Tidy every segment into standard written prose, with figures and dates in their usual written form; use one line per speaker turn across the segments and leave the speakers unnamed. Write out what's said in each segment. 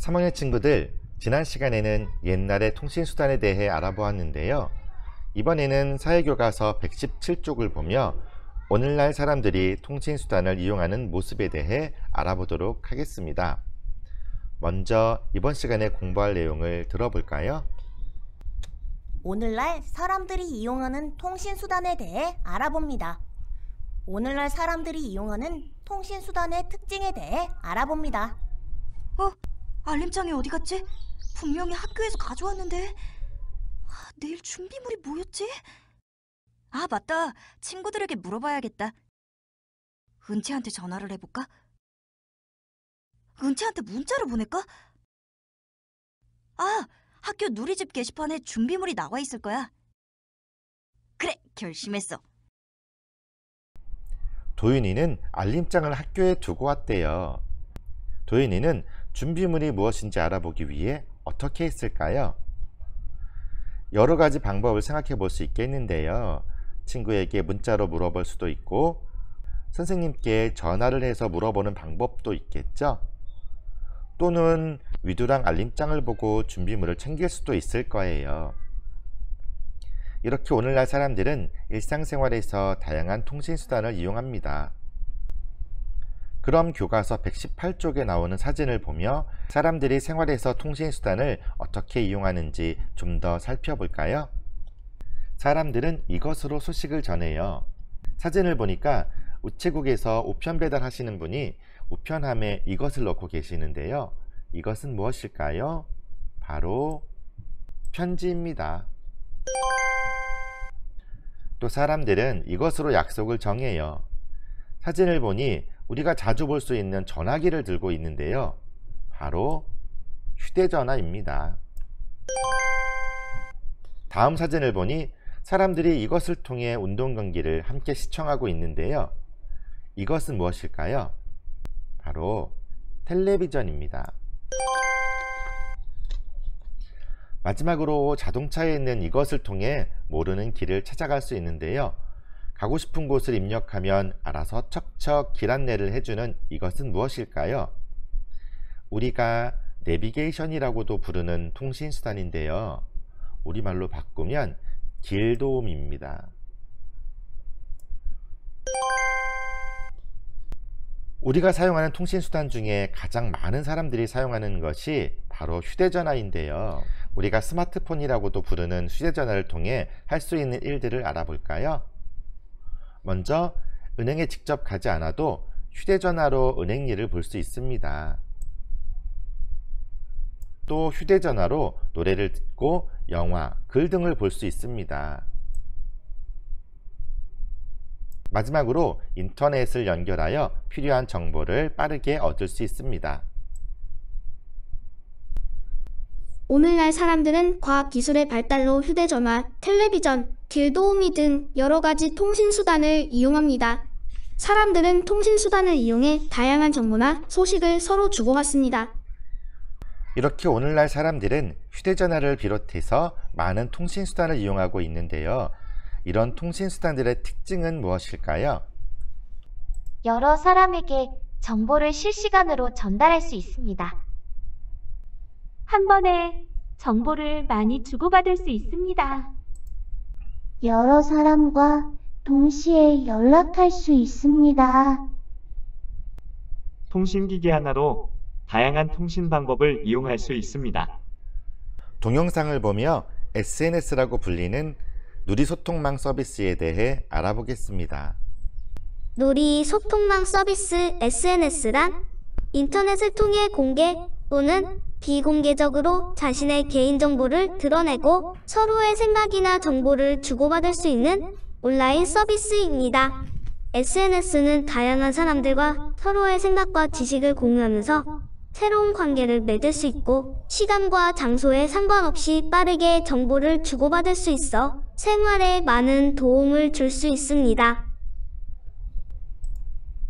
3학년 친구들, 지난 시간에는 옛날의 통신수단에 대해 알아보았는데요. 이번에는 사회교과서 117쪽을 보며 오늘날 사람들이 통신수단을 이용하는 모습에 대해 알아보도록 하겠습니다. 먼저 이번 시간에 공부할 내용을 들어볼까요?
오늘날 사람들이 이용하는 통신수단에 대해 알아봅니다. 오늘날 사람들이 이용하는 통신수단의 특징에 대해 알아봅니다.
알림장이 어디 갔지? 분명히 학교에서 가져왔는데. 내일 준비물이 뭐였지? 맞다. 친구들에게 물어봐야겠다. 은채한테 전화를 해볼까? 은채한테 문자를 보낼까? 학교 누리집 게시판에 준비물이 나와 있을 거야. 그래, 결심했어.
도윤이는 알림장을 학교에 두고 왔대요. 도윤이는 준비물이 무엇인지 알아보기 위해 어떻게 했을까요? 여러 가지 방법을 생각해 볼 수 있겠는데요. 친구에게 문자로 물어볼 수도 있고, 선생님께 전화를 해서 물어보는 방법도 있겠죠? 또는 위두랑 알림장을 보고 준비물을 챙길 수도 있을 거예요. 이렇게 오늘날 사람들은 일상생활에서 다양한 통신수단을 이용합니다. 그럼 교과서 118쪽에 나오는 사진을 보며 사람들이 생활에서 통신수단을 어떻게 이용하는지 좀 더 살펴볼까요? 사람들은 이것으로 소식을 전해요. 사진을 보니까 우체국에서 우편 배달하시는 분이 우편함에 이것을 넣고 계시는데요. 이것은 무엇일까요? 바로 편지입니다. 또 사람들은 이것으로 약속을 정해요. 사진을 보니 우리가 자주 볼 수 있는 전화기를 들고 있는데요. 바로 휴대전화입니다. 다음 사진을 보니 사람들이 이것을 통해 운동 경기를 함께 시청하고 있는데요. 이것은 무엇일까요? 바로 텔레비전입니다. 마지막으로 자동차에 있는 이것을 통해 모르는 길을 찾아갈 수 있는데요. 가고 싶은 곳을 입력하면 알아서 척척 길 안내를 해주는 이것은 무엇일까요? 우리가 내비게이션이라고도 부르는 통신수단인데요. 우리말로 바꾸면 길도움입니다. 우리가 사용하는 통신수단 중에 가장 많은 사람들이 사용하는 것이 바로 휴대전화인데요. 우리가 스마트폰이라고도 부르는 휴대전화를 통해 할 수 있는 일들을 알아볼까요? 먼저 은행에 직접 가지 않아도 휴대전화로 은행 일을 볼 수 있습니다. 또 휴대전화로 노래를 듣고 영화, 글 등을 볼 수 있습니다. 마지막으로 인터넷을 연결하여 필요한 정보를 빠르게 얻을 수 있습니다.
오늘날 사람들은 과학기술의 발달로 휴대전화, 텔레비전, 길도우미 등 여러 가지 통신수단을 이용합니다. 사람들은 통신수단을 이용해 다양한 정보나 소식을 서로 주고받습니다.
이렇게 오늘날 사람들은 휴대전화를 비롯해서 많은 통신수단을 이용하고 있는데요. 이런 통신수단들의 특징은 무엇일까요?
여러 사람에게 정보를 실시간으로 전달할 수 있습니다. 한 번에 정보를 많이 주고받을 수 있습니다.
여러 사람과 동시에 연락할 수 있습니다.
통신기기 하나로 다양한 통신 방법을 이용할 수 있습니다.
동영상을 보며 SNS라고 불리는 누리소통망 서비스에 대해 알아보겠습니다.
누리소통망 서비스 SNS란 인터넷을 통해 공개 또는 비공개적으로 자신의 개인정보를 드러내고 서로의 생각이나 정보를 주고받을 수 있는 온라인 서비스입니다. SNS는 다양한 사람들과 서로의 생각과 지식을 공유하면서 새로운 관계를 맺을 수 있고 시간과 장소에 상관없이 빠르게 정보를 주고받을 수 있어 생활에 많은 도움을 줄 수 있습니다.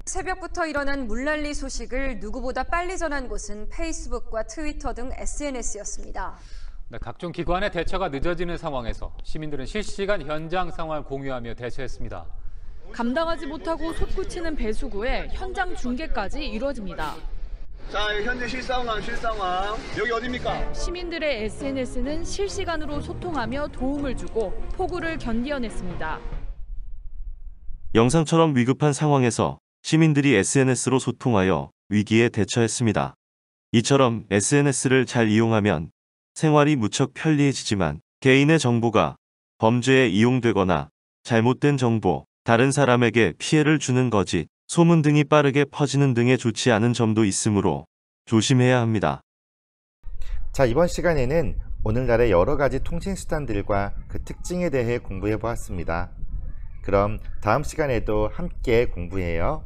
새벽부터 일어난 물난리 소식을 누구보다 빨리 전한 곳은 페이스북과 트위터 등 SNS였습니다.
각종 기관의 대처가 늦어지는 상황에서 시민들은 실시간 현장 상황을 공유하며 대처했습니다.
감당하지 못하고 솟구치는 배수구에 현장 중계까지 이루어집니다. 자, 현재 실상황. 여기 어디입니까?
시민들의 SNS는 실시간으로 소통하며 도움을 주고 폭우를 견디어냈습니다.
영상처럼 위급한 상황에서 시민들이 SNS로 소통하여 위기에 대처했습니다. 이처럼 SNS를 잘 이용하면 생활이 무척 편리해지지만 개인의 정보가 범죄에 이용되거나 잘못된 정보, 다른 사람에게 피해를 주는 거짓, 소문 등이 빠르게 퍼지는 등의 좋지 않은 점도 있으므로 조심해야 합니다.
자, 이번 시간에는 오늘날의 여러 가지 통신수단들과 그 특징에 대해 공부해 보았습니다. 그럼 다음 시간에도 함께 공부해요.